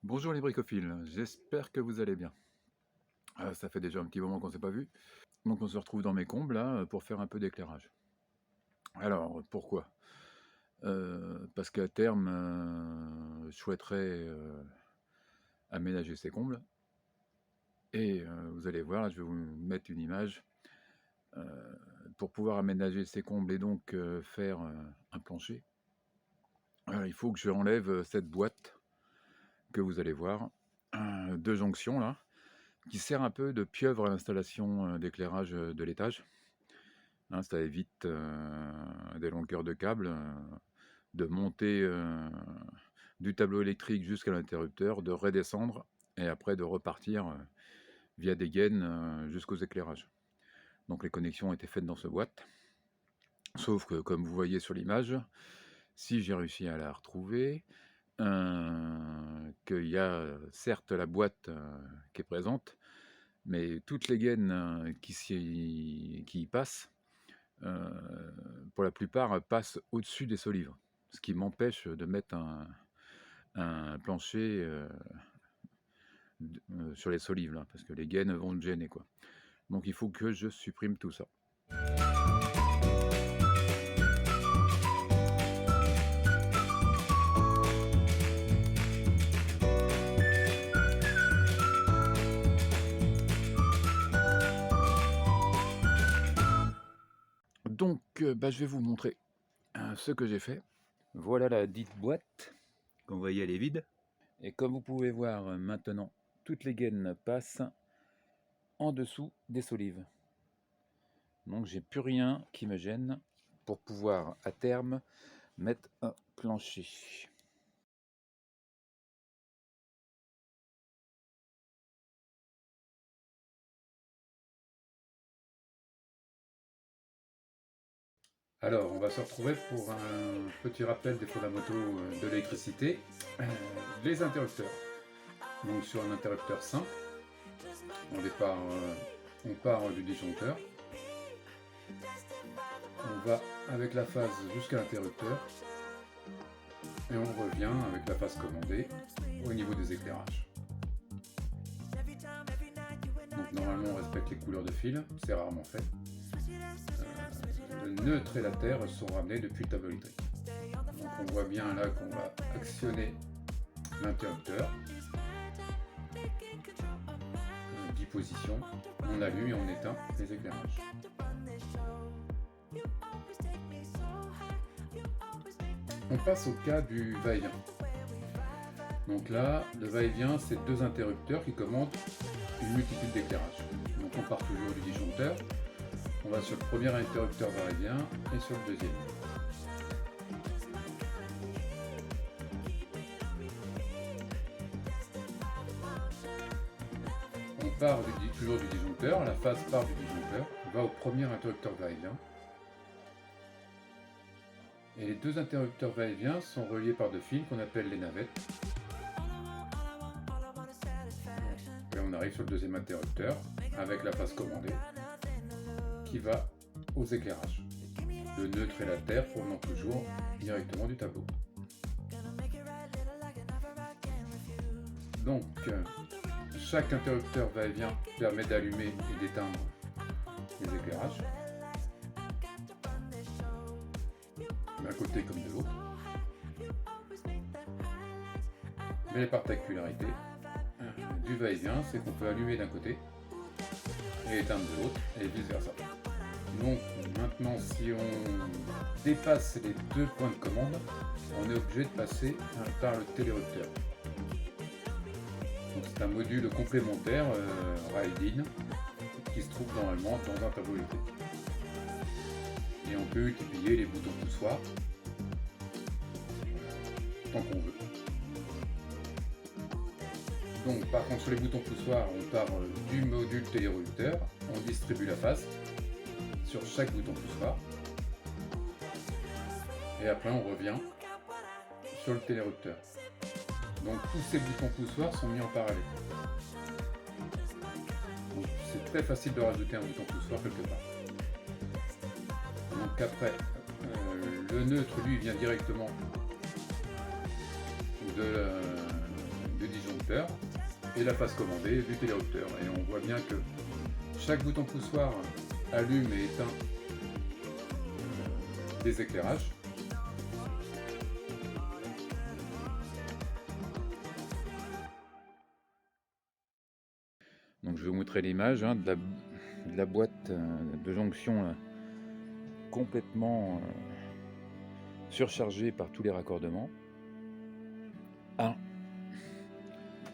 Bonjour les bricophiles, j'espère que vous allez bien. Ça fait déjà un petit moment qu'on ne s'est pas vu, donc on se retrouve dans mes combles là pour faire un peu d'éclairage. Alors pourquoi? Parce qu'à terme, je souhaiterais, aménager ces combles et vous allez voir, là je vais vous mettre une image. Pour pouvoir aménager ces combles et donc faire, un plancher, il faut que j'enlève, cette boîte que vous allez voir, de jonction là, qui sert un peu de pieuvre à l'installation, d'éclairage, de l'étage. Hein, ça évite, des longueurs de câbles, de monter, du tableau électrique jusqu'à l'interrupteur, de redescendre et après de repartir, via des gaines, jusqu'aux éclairages. Donc les connexions ont été faites dans cette boîte. Sauf que comme vous voyez sur l'image, si j'ai réussi à la retrouver, qu'il y a, certes la boîte, qui est présente, mais toutes les gaines, qui y passent, pour la plupart, passent au-dessus des solives. Ce qui m'empêche de mettre un plancher, sur les solives là, parce que les gaines vont me gêner quoi. Donc il faut que je supprime tout ça. Donc je vais vous montrer, ce que j'ai fait. Voilà la dite boîte, comme vous voyez elle est vide. Et comme vous pouvez voir maintenant, toutes les gaines passent en dessous des solives. Donc j'ai plus rien qui me gêne pour pouvoir à terme mettre un plancher. Alors, on va se retrouver pour un petit rappel des fondamentaux de l'électricité. Les interrupteurs. Donc sur un interrupteur simple, on part du disjoncteur. On va avec la phase jusqu'à l'interrupteur. Et on revient avec la phase commandée au niveau des éclairages. Donc normalement on respecte les couleurs de fil, c'est rarement fait. Le neutre et la terre sont ramenés depuis le tableau électrique. Donc on voit bien là qu'on va actionner l'interrupteur. 10 positions, on allume et on éteint les éclairages. On passe au cas du va-et-vient. Donc là, le va-et-vient, c'est deux interrupteurs qui commandent une multitude d'éclairages. Donc on part toujours du disjoncteur. On va sur le premier interrupteur va-et-vient et sur le deuxième. On part toujours du disjoncteur, la phase part du disjoncteur, on va au premier interrupteur va-et-vient. Et les deux interrupteurs va-et-vient sont reliés par deux fils qu'on appelle les navettes. Et on arrive sur le deuxième interrupteur avec la phase commandée qui va aux éclairages. Le neutre et la terre provenant toujours directement du tableau. Donc, chaque interrupteur va-et-vient permet d'allumer et d'éteindre les éclairages, d'un côté comme de l'autre. Mais les particularités du va-et-vient, c'est qu'on peut allumer d'un côté et éteindre de l'autre, et vice versa. Donc maintenant, si on dépasse les deux points de commande, on est obligé de passer par le télérupteur. C'est un module complémentaire ride-in qui se trouve normalement dans un tableau électrique. Et on peut multiplier les boutons poussoirs tant qu'on veut. Donc par contre sur les boutons poussoirs, on part du module télérupteur, on distribue la phase sur chaque bouton poussoir. Et après on revient sur le télérupteur. Donc tous ces boutons poussoirs sont mis en parallèle. Donc c'est très facile de rajouter un bouton poussoir quelque part. Donc après, le neutre lui vient directement du disjoncteur et la face commandée du télérupteur. Et on voit bien que chaque bouton poussoir allume et éteint des éclairages. Donc je vais vous montrer l'image de la boîte de jonction complètement surchargée par tous les raccordements.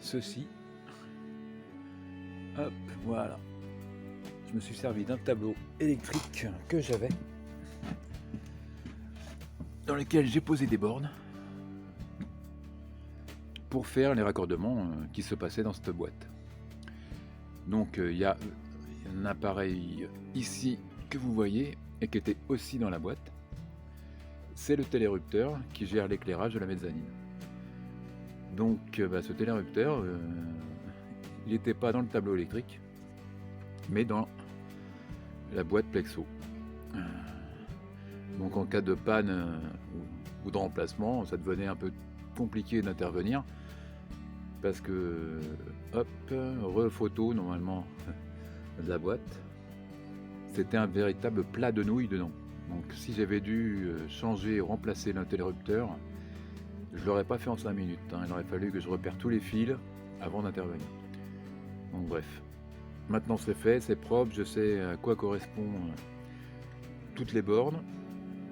Ceci. Hop, voilà. Je me suis servi d'un tableau électrique que j'avais, dans lequel j'ai posé des bornes pour faire les raccordements qui se passaient dans cette boîte. Donc il y a un appareil ici que vous voyez et qui était aussi dans la boîte. C'est le télérupteur qui gère l'éclairage de la mezzanine. Donc ce télérupteur, il n'était pas dans le tableau électrique, mais dans la boîte plexo. Donc en cas de panne ou de remplacement, ça devenait un peu compliqué d'intervenir, parce que hop, rephoto normalement de la boîte, c'était un véritable plat de nouilles dedans. Donc si j'avais dû changer et remplacer l'interrupteur, je l'aurais pas fait en 5 minutes. Il aurait fallu que je repère tous les fils avant d'intervenir. Donc bref, maintenant c'est fait, c'est propre, je sais à quoi correspondent toutes les bornes.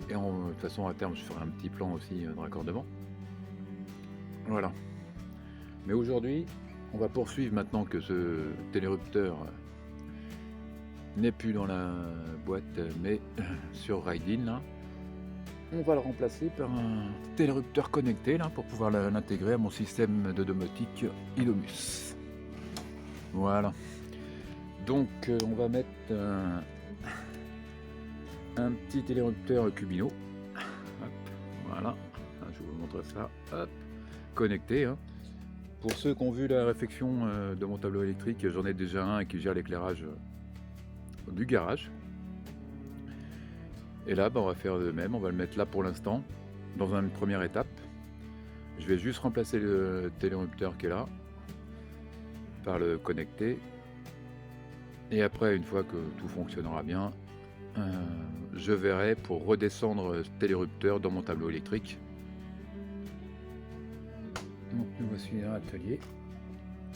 Et de toute façon à terme je ferai un petit plan aussi de raccordement. Voilà. Mais aujourd'hui, on va poursuivre maintenant que ce télérupteur n'est plus dans la boîte mais sur Ride-In là. On va le remplacer par un télérupteur connecté là, pour pouvoir l'intégrer à mon système de domotique Idomus. Voilà. Donc on va mettre un petit télérupteur Cubino. Hop, voilà. Je vais vous montrer ça. Hop, connecté. Pour ceux qui ont vu la réflexion de mon tableau électrique, j'en ai déjà un qui gère l'éclairage du garage. Et là, on va faire de même, on va le mettre là pour l'instant, dans une première étape. Je vais juste remplacer le télérupteur qui est là, par le connecter. Et après, une fois que tout fonctionnera bien, je verrai pour redescendre ce télérupteur dans mon tableau électrique. Donc nous voici dans l'atelier.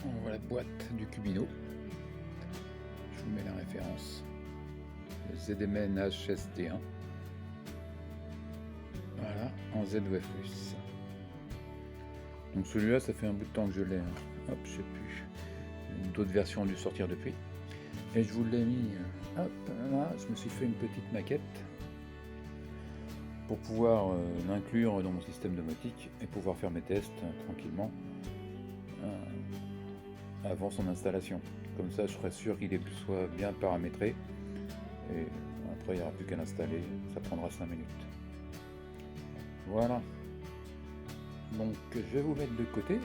On voit la boîte du Cubino. Je vous mets la référence. Le ZMN HST1. Voilà, en ZWF+. Donc celui-là, ça fait un bout de temps que je l'ai. Hop, je sais plus. D'autres versions ont dû sortir depuis. Et je vous l'ai mis. Hop, là, je me suis fait une petite maquette pour pouvoir l'inclure dans mon système domotique et pouvoir faire mes tests tranquillement avant son installation. Comme ça, je serai sûr qu'il soit bien paramétré. Et après, il n'y aura plus qu'à l'installer. Ça prendra 5 minutes. Voilà. Donc, je vais vous mettre de côté.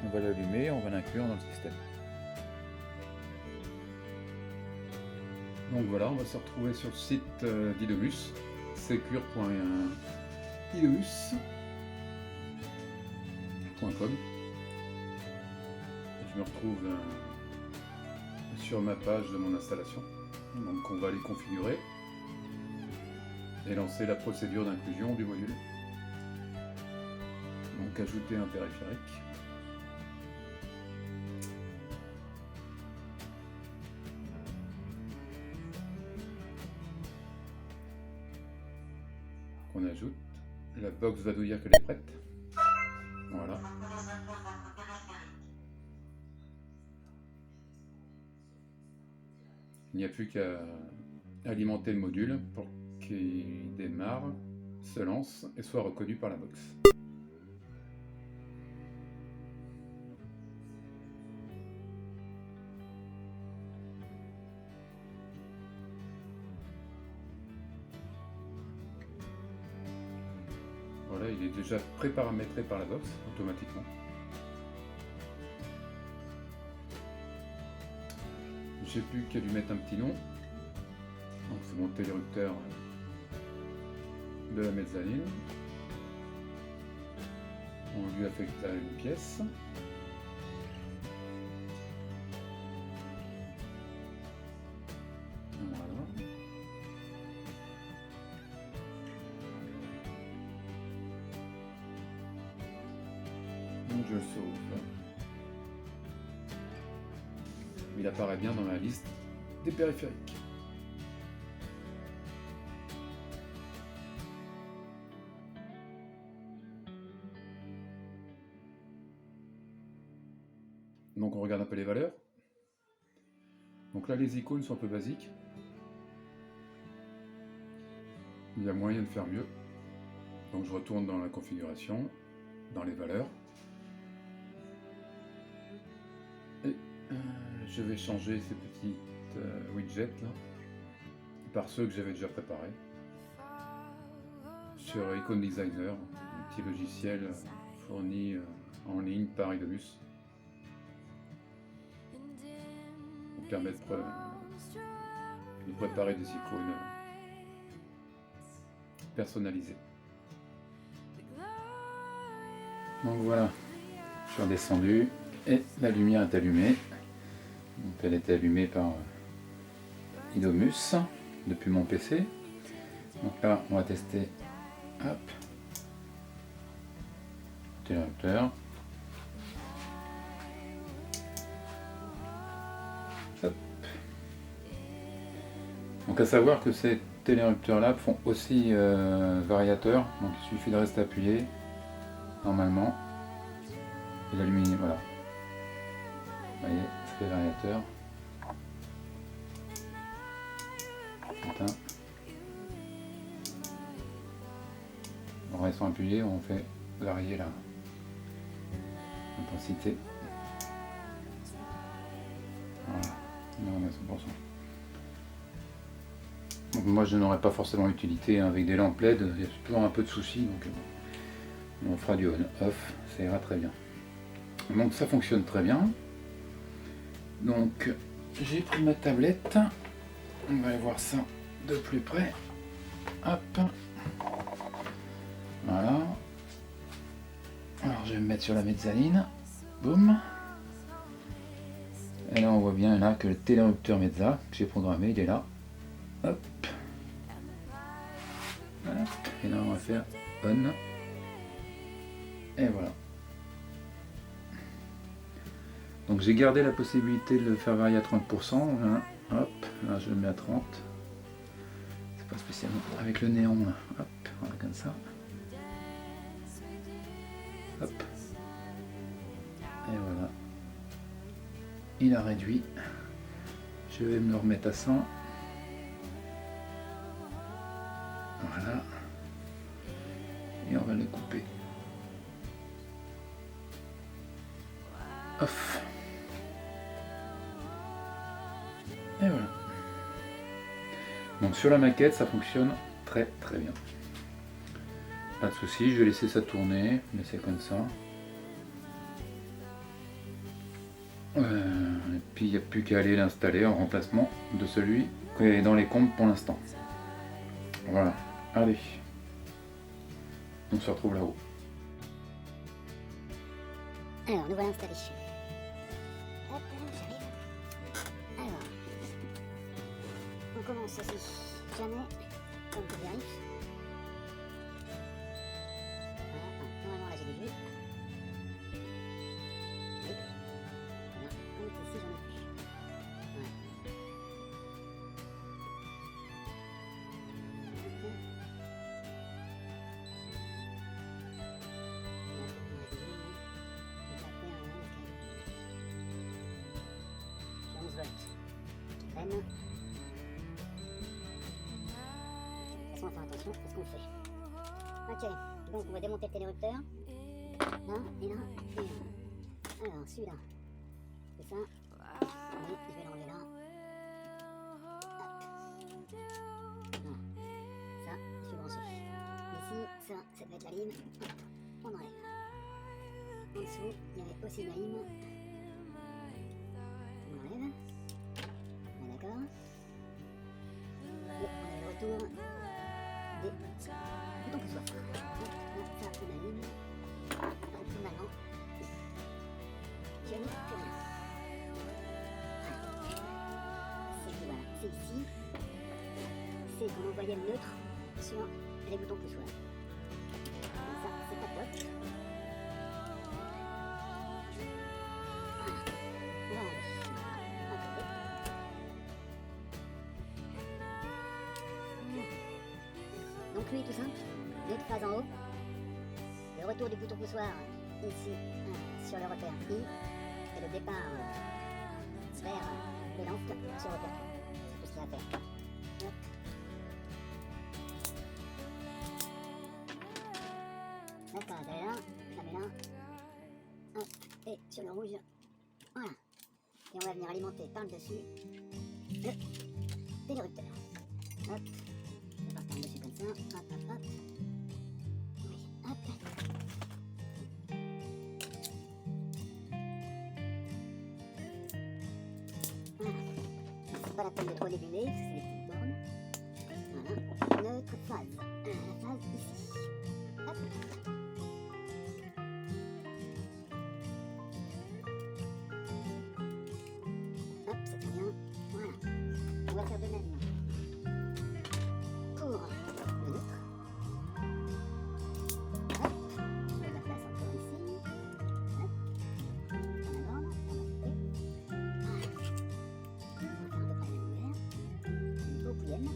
On va l'allumer, on va l'inclure dans le système. Donc voilà, on va se retrouver sur le site d'Idomus, secure.idomus.com. Je me retrouve sur ma page de mon installation. Donc on va les configurer et lancer la procédure d'inclusion du module. Donc ajouter un périphérique. Qu'on ajoute. La box va nous dire qu'elle est prête. Voilà. Il n'y a plus qu'à alimenter le module pour qu'il démarre, se lance et soit reconnu par la box. Voilà, il est déjà pré-paramétré par la box automatiquement. J'ai plus qu'à lui mettre un petit nom. Donc c'est mon télérupteur de la mezzanine. On lui affecte une pièce. Voilà. Donc je le sauve. Il apparaît bien dans la liste des périphériques. Donc on regarde un peu les valeurs. Donc là les icônes sont un peu basiques. Il y a moyen de faire mieux. Donc je retourne dans la configuration, dans les valeurs. Et je vais changer ces petits widgets là par ceux que j'avais déjà préparés sur Icon Designer, un petit logiciel fourni en ligne par Idomus pour permettre de préparer des icônes personnalisées. Donc voilà, je suis redescendu et la lumière est allumée. Donc elle est allumée par Idomus depuis mon PC. Donc là on va tester, hop, télérecteur. Hop. Donc à savoir que ces télérecteurs là font aussi variateur, donc il suffit de rester appuyé normalement et l'allumer, voilà. Vous voyez, ça fait variateur. Putain. En restant appuyé, on fait varier la intensité. Voilà, on est à 100%. Donc moi je n'aurais pas forcément utilité avec des lampes LED, il y a toujours un peu de soucis, donc on fera du on-off, ça ira très bien. Donc ça fonctionne très bien. Donc j'ai pris ma tablette, on va aller voir ça de plus près. Hop, voilà. Alors je vais me mettre sur la mezzaline, boum. Et là on voit bien là que le télérecteur Mezza que j'ai programmé, il est là. Hop. Voilà. Et là on va faire on. Et voilà. Donc j'ai gardé la possibilité de le faire varier à 30%. Là. Hop, là je le mets à 30. C'est pas spécialement avec le néon là. Hop, voilà comme ça. Hop. Et voilà. Il a réduit. Je vais me le remettre à 100. Voilà. Et on va le couper. Off. Et voilà. Donc sur la maquette, ça fonctionne très très bien. Pas de souci, je vais laisser ça tourner, laisser comme ça. Et puis il n'y a plus qu'à aller l'installer en remplacement de celui qui est dans les comptes pour l'instant. Voilà, allez. On se retrouve là-haut. Alors, nous voilà installés. Hop, j'arrive. Alors, on commence aussi. Jamais, comme vous vérifiez. Voilà, normalement là j'ai des vues. Oui. Voilà, donc ici j'en ai plus. Voilà. Qui traîne. De toute façon, on va faire attention à ce qu'on fait. Ok, donc on va démonter le télérecteur. Là, et là, et là. Alors, celui-là. C'est ça. Oui, je vais l'enlever là. Hop. Voilà. Ça, je suis branché. Ici, ça doit être la lime. Hop, on enlève. En dessous, il y avait aussi la lime. On enlève. D'accord. Et on a le retour des boutons que soit. Ça, on allume. Donc maintenant, je n'ai plus rien. C'est voilà, c'est ici. c'est qu'on envoyait le neutre sur les boutons poussoirs. Donc ça, c'est pas top. Voilà. On va enlever. Attendez. Donc lui, tout simple, neutre phase en haut. Le retour du bouton poussoir ici sur le repère I. Et le départ vers le lance sur le repère Q. C'est tout ce qu'il y a à faire. Hop. La phase elle est là, je la mets là. Hop. Et sur le rouge, voilà. Et on va venir alimenter par le dessus le téléructeur. Hop. On va par le dessus comme ça. Hop, hop, hop. Oui, hop. Voilà. C'est pas la peine de trop débumer, parce que c'est des petites bornes. Voilà. Notre phase. La phase ici. Hop. Hop, c'est très bien. Voilà. On va faire de même pour le neutre. Hop. On met de la place encore ici. Hop. On aborde. On va couper. Voilà. On va faire à peu près la même longueur. Une poulienne.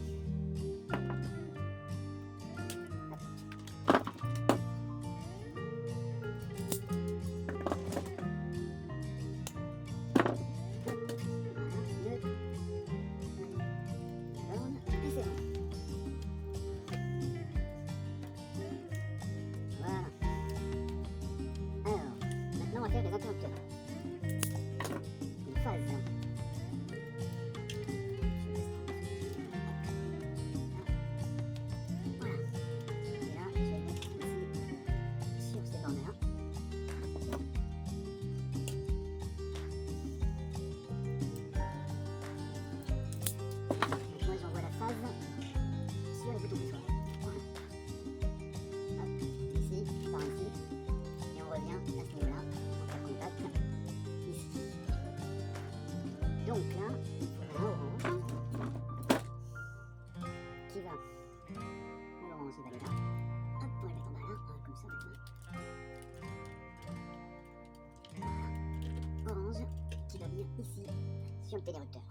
Voilà. Alors, maintenant on va faire des interrupteurs. Une phase. Voilà. Et là, je vais le mettre ici, sur ces bornes-là. Donc moi j'envoie la phase sur les boutons poussoirs. Voilà. Hop, ici, par ici. Et on revient à ce niveau-là, on fait contact ici. Donc là, on a un orange qui va. L'orange il va aller là. Hop, on va le mettre en bas là, comme ça maintenant. Voilà. Orange qui va venir ici sur le téléructeur.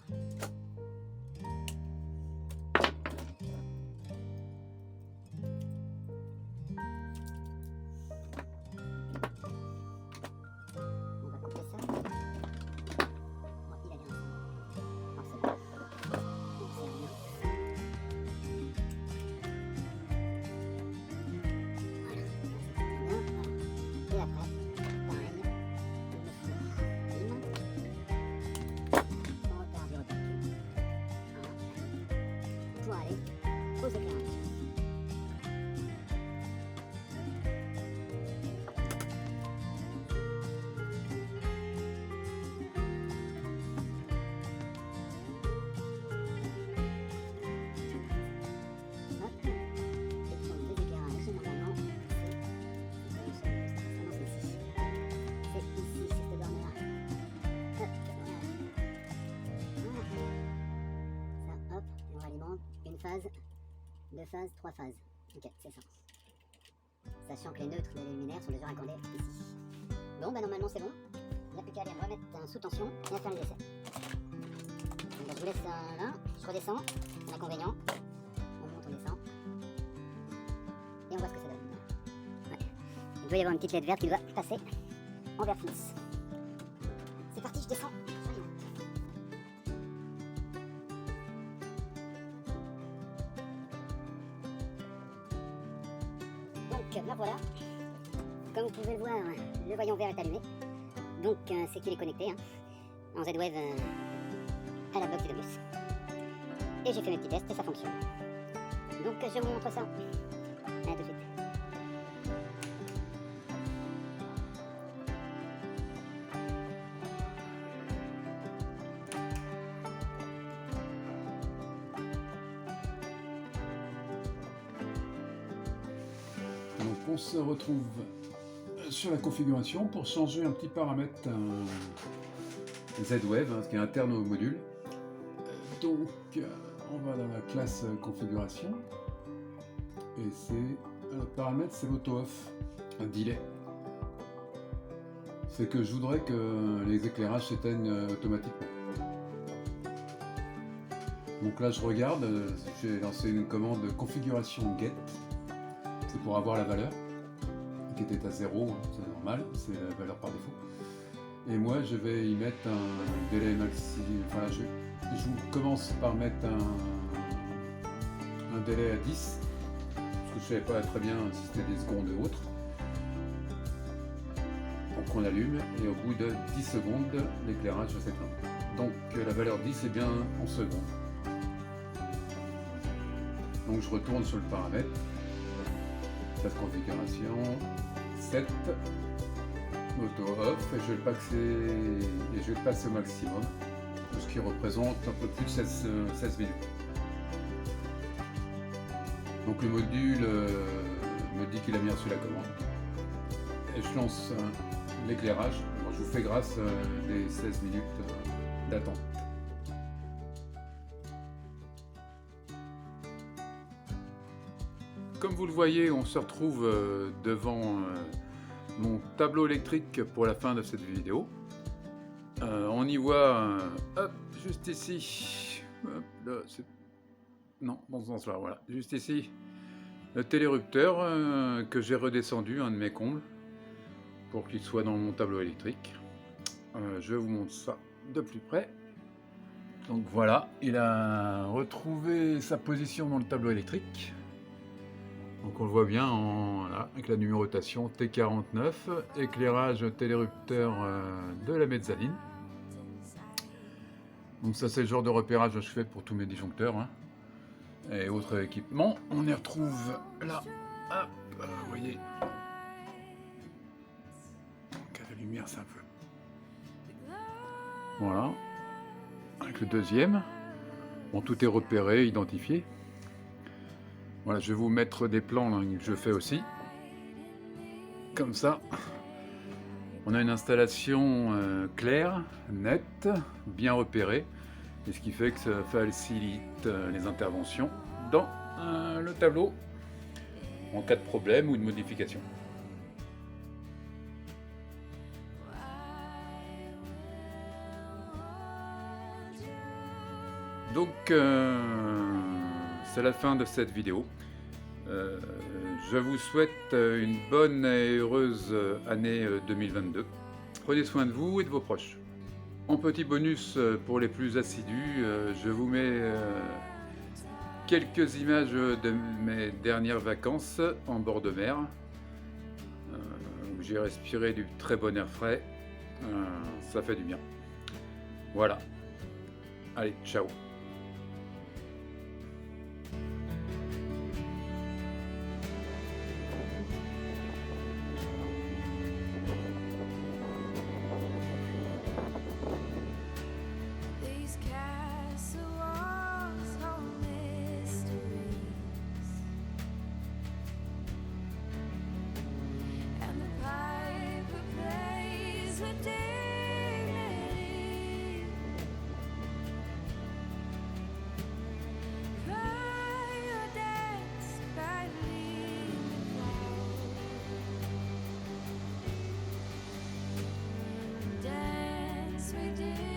On va couper ça. Bon, il a bien ça. Alors c'est là. Donc c'est rien. Voilà. Ça, c'est bien. Voilà. Et après, pareil. Il me faut une. On repart du repère Q. Voilà. Pour aller aux éclairages. Hop. Et donc les éclairages, normalement, c'est ici. C'est ici, c'est cette borne-là. Hop, voilà. Voilà. Ça, hop, et on alimente une phase, deux phases, trois phases. Ok, c'est ça. Sachant que les neutres des luminaires sont déjà raccordés ici. Bon, bah normalement c'est bon. Il n'y a plus qu'à aller remettre sous tension et à faire les essais. Donc, je vous laisse là, je redescends, l'inconvénient. On monte, on descend. Et on voit ce que ça donne. Ouais. Il doit y avoir une petite LED verte qui doit passer en vert fluence. C'est parti, je descends. Donc là voilà, comme vous pouvez le voir, le voyant vert est allumé. Donc c'est qu'il est connecté en Z-Wave à la box Idomus. Et j'ai fait mes petits tests et ça fonctionne. Donc je vous montre ça. À tout de suite. Donc on se retrouve sur la configuration pour changer un petit paramètre Z-Wave, qui est interne au module. Donc on va dans la classe configuration et c'est le paramètre, c'est l'auto-off, un delay. C'est que je voudrais que les éclairages s'éteignent automatiquement. Donc là je regarde, j'ai lancé une commande configuration get, c'est pour avoir la valeur qui était à 0, c'est normal, c'est la valeur par défaut. Et moi je vais y mettre un délai maxi, enfin je commence par mettre un délai à 10, parce que je ne savais pas très bien si c'était des secondes ou autres. Donc on allume et au bout de 10 secondes, l'éclairage va s'éteindre. Donc la valeur 10 est bien en secondes. Donc je retourne sur le paramètre, classe configuration, 7, auto off, et je vais le passer au maximum, ce qui représente un peu plus de 16 minutes. Donc le module me dit qu'il a bien reçu la commande. Et je lance l'éclairage. Je vous fais grâce des 16 minutes d'attente. Comme vous le voyez, on se retrouve devant mon tableau électrique pour la fin de cette vidéo. On y voit, hop, juste ici, hop, là, non, dans ce sens-là, voilà, juste ici, le télérupteur que j'ai redescendu, un de mes combles, pour qu'il soit dans mon tableau électrique. Je vous montre ça de plus près. Donc voilà, il a retrouvé sa position dans le tableau électrique. Donc on le voit bien voilà, avec la numérotation T49, éclairage télérupteur de la mezzanine. Donc ça c'est le genre de repérage que je fais pour tous mes disjoncteurs hein, et autres équipements. On y retrouve là, hop, vous voyez, donc la lumière c'est un peu... Voilà, avec le deuxième, bon tout est repéré, identifié. Voilà, je vais vous mettre des plans là, que je fais aussi. Comme ça, on a une installation claire, nette, bien repérée. Et ce qui fait que ça facilite les interventions dans le tableau en cas de problème ou de modification. Donc, c'est la fin de cette vidéo. Je vous souhaite une bonne et heureuse année 2022. Prenez soin de vous et de vos proches. En petit bonus pour les plus assidus, je vous mets quelques images de mes dernières vacances en bord de mer, où j'ai respiré du très bon air frais. Ça fait du bien. Voilà. Allez, ciao. We did.